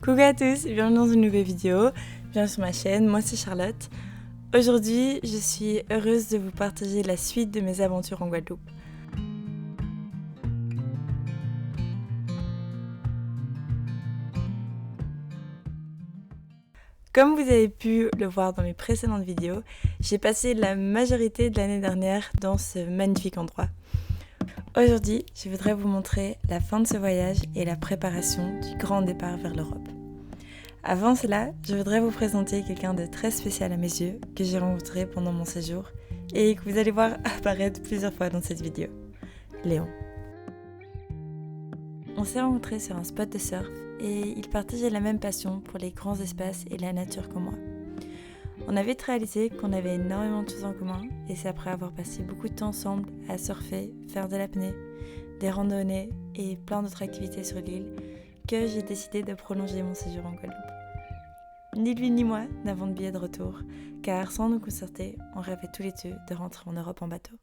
Coucou à tous, bienvenue dans une nouvelle vidéo, bienvenue sur ma chaîne, moi c'est Charlotte. Aujourd'hui, je suis heureuse de vous partager la suite de mes aventures en Guadeloupe. Comme vous avez pu le voir dans mes précédentes vidéos, j'ai passé la majorité de l'année dernière dans ce magnifique endroit. Aujourd'hui, je voudrais vous montrer la fin de ce voyage et la préparation du grand départ vers l'Europe. Avant cela, je voudrais vous présenter quelqu'un de très spécial à mes yeux que j'ai rencontré pendant mon séjour et que vous allez voir apparaître plusieurs fois dans cette vidéo. Léon. On s'est rencontrés sur un spot de surf et il partageait la même passion pour les grands espaces et la nature que moi. On avait vite réalisé qu'on avait énormément de choses en commun et c'est après avoir passé beaucoup de temps ensemble à surfer, faire de l'apnée, des randonnées et plein d'autres activités sur l'île que j'ai décidé de prolonger mon séjour en Guadeloupe. Ni lui ni moi n'avons de billet de retour car sans nous concerter, on rêvait tous les deux de rentrer en Europe en bateau.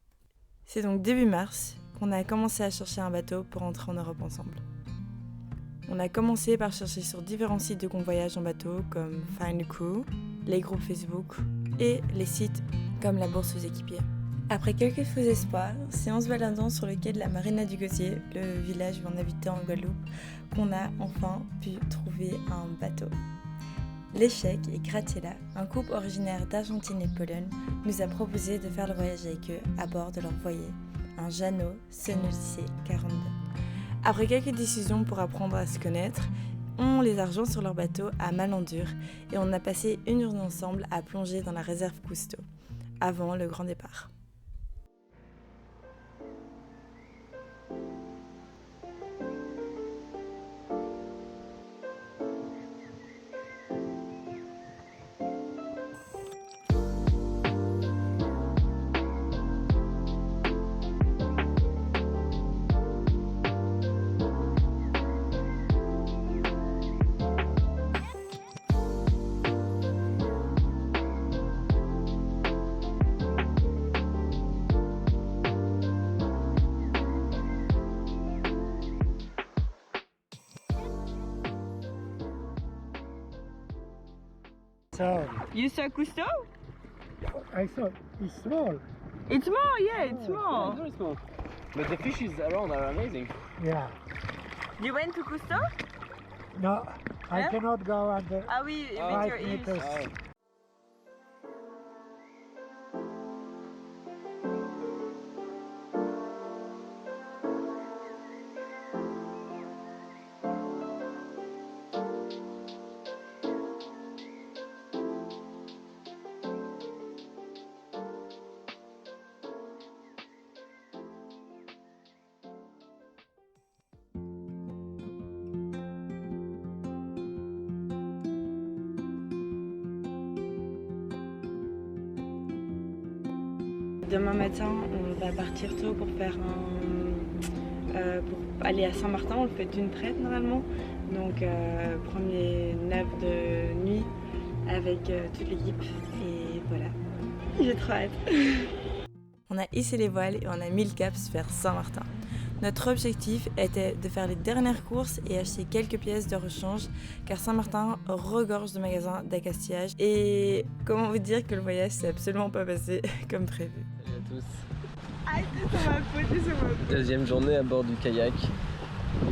C'est donc début mars qu'on a commencé à chercher un bateau pour rentrer en Europe ensemble. On a commencé par chercher sur différents sites de convoyage en bateau comme Find a Crew, les groupes Facebook et les sites comme la Bourse aux équipiers. Après quelques faux espoirs, c'est en se baladant sur le quai de la Marina du Gosier, le village où on habitait en Guadeloupe, qu'on a enfin pu trouver un bateau. L'échec et Graciela, un couple originaire d'Argentine et de Pologne, nous a proposé de faire le voyage avec eux à bord de leur voilier, un Jeannot Senussi 42. Après quelques décisions pour apprendre à se connaître, on les a rejoints sur leur bateau à Malandur et on a passé une journée ensemble à plonger dans la réserve Cousteau, avant le grand départ. So, You saw Cousteau? I thought it's small. It's small, yeah, it's small. Very small. But the fishes around are amazing. Yeah. You went to Cousteau? No, I Huh? cannot go under Ah oui, with 5 your ears. meters. Demain matin, on va partir tôt pour faire pour aller à Saint-Martin. On le fait d'une traite normalement. Donc prendre les nappes de nuit avec toute l'équipe. Et voilà. J'ai trop hâte. On a hissé les voiles et on a mis le cap vers Saint-Martin. Notre objectif était de faire les dernières courses et acheter quelques pièces de rechange car Saint-Martin regorge de magasins d'accastillage. Et comment vous dire que le voyage s'est absolument pas passé comme prévu. Salut à tous. Ah, c'est sur ma faute, c'est sur ma faute. Deuxième journée à bord du kayak.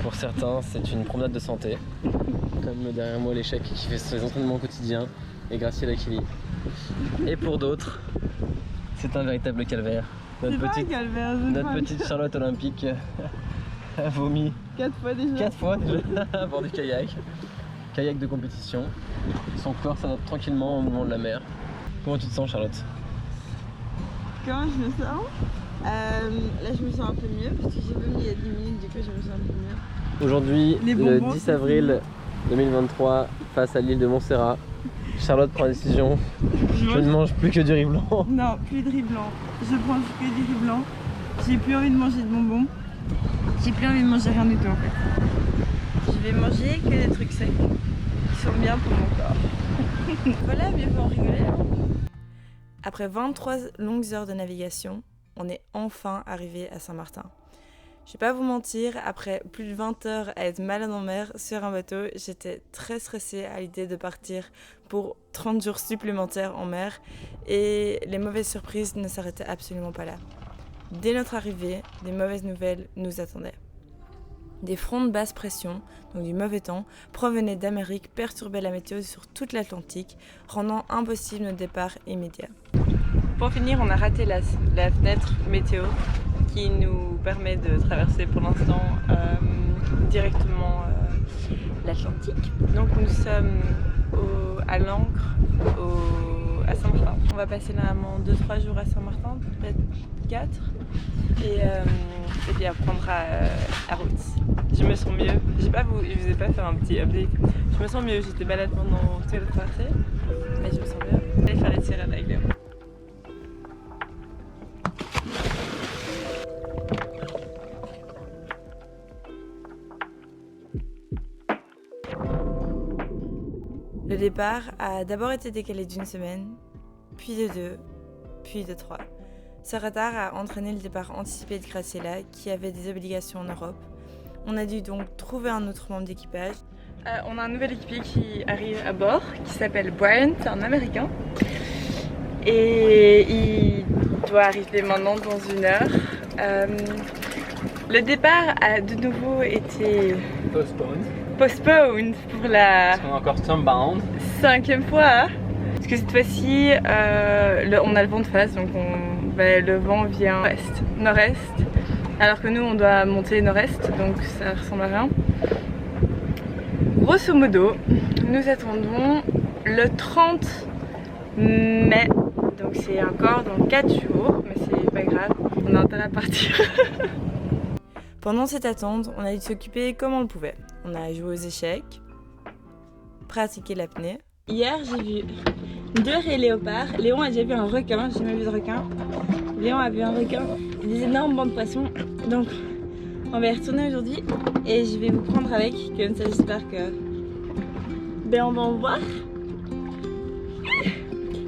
Pour certains, c'est une promenade de santé. Comme derrière moi l'échec qui fait ses entraînements quotidiens et Graciela qui lit. Et pour d'autres, c'est un véritable calvaire. C'est pas un calvaire, je Notre crois. petite Charlotte olympique a vomi 4 fois déjà. 4 fois déjà à bord du kayak. Kayak de compétition. Son corps s'adapte tranquillement au mouvement de la mer. Comment tu te sens, Charlotte? Comment je me sens là je me sens un peu mieux parce que j'ai vomi il y a 10 minutes, du coup je me sens un peu mieux. Aujourd'hui, Les le bonbons, 10 c'est avril 2023, face à l'île de Montserrat, Charlotte prend la décision. Je ne mange plus que du riz blanc. Non, plus de riz blanc. Je prends que du riz blanc. J'ai plus envie de manger de bonbons. J'ai plus envie de manger rien du tout en fait. Je vais manger que des trucs secs qui sont bien pour mon corps. Voilà, mieux faut en rigoler. Hein. Après 23 longues heures de navigation, on est enfin arrivé à Saint-Martin. Je vais pas vous mentir, après plus de 20 heures à être malade en mer sur un bateau, j'étais très stressée à l'idée de partir pour 30 jours supplémentaires en mer et les mauvaises surprises ne s'arrêtaient absolument pas là. Dès notre arrivée, des mauvaises nouvelles nous attendaient. Des fronts de basse pression, donc du mauvais temps, provenaient d'Amérique, perturbaient la météo sur toute l'Atlantique, rendant impossible notre départ immédiat. Pour finir, on a raté la fenêtre météo qui nous permet de traverser pour l'instant directement l'Atlantique. Donc nous sommes à l'ancre à Saint-Martin. On va passer normalement 2-3 jours à Saint-Martin, peut-être 4, et puis après on prendra à Rhodes. Je me sens mieux. Je vous ai pas fait un petit update. Je me sens mieux, j'étais malade pendant toute la traversée, mais je me sens mieux. Allez faire les tirades avec Léo. Le départ a d'abord été décalé d'1 semaine, puis de 2, puis de 3. Ce retard a entraîné le départ anticipé de Graciela, qui avait des obligations en Europe. On a dû donc trouver un autre membre d'équipage. On a un nouvel équipier qui arrive à bord, qui s'appelle Brian, c'est un Américain. Et il doit arriver maintenant dans 1 heure. Le départ a de nouveau été postponed pour la On est encore stormbound. 5e fois. Parce que cette fois-ci, on a le vent de face, donc le vent vient nord-est, alors que nous on doit monter nord-est, donc ça ressemble à rien. Grosso modo, nous attendons le 30 mai, donc c'est encore dans 4 jours, mais c'est pas grave, on a intérêt à partir. Pendant cette attente, on a dû s'occuper comme on le pouvait. On a joué aux échecs, pratiqué l'apnée. Hier, j'ai vu 2 raies léopards. Léon a déjà vu un requin, j'ai jamais vu de requin. Léon a vu un requin et des énormes bancs de poissons. Donc, on va y retourner aujourd'hui et je vais vous prendre avec. Comme ça, j'espère que on va en voir.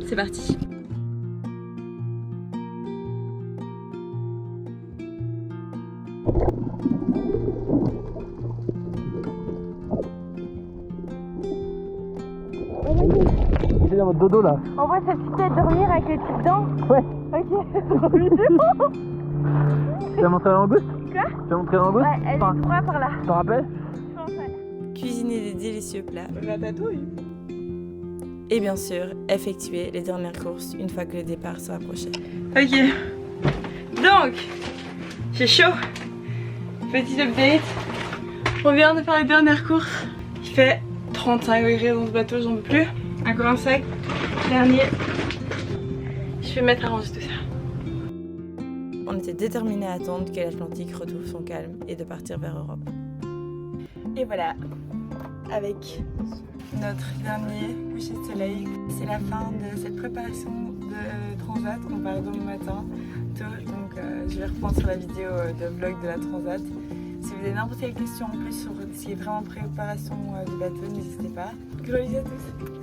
C'est parti. C'est dans votre dodo là. On voit cette petite tête dormir avec les petites dents. Ouais. Ok. Tu as montré la langouste? Quoi? Tu as montré la langouste? Ouais, elle est droit par là. Tu t'en rappelles? Cuisiner des délicieux plats. Ratatouille. Et bien sûr, effectuer les dernières courses une fois que le départ se rapprochait. Ok. Donc, j'ai chaud. Petit update. On vient de faire les dernières courses. Il fait 35 degrés dans ce bateau, j'en peux plus. Encore un sac. Dernier. Je vais mettre à ranger tout ça. On était déterminés à attendre que l'Atlantique retrouve son calme et de partir vers Europe. Et voilà, avec notre dernier coucher de soleil, c'est la fin de cette préparation de Transat. On part demain matin tôt, donc je vais reprendre sur la vidéo de vlog de la Transat. Si vous avez n'importe quelle question en plus sur ce qui est vraiment préparation du bateau, n'hésitez pas. Gros bisous à tous!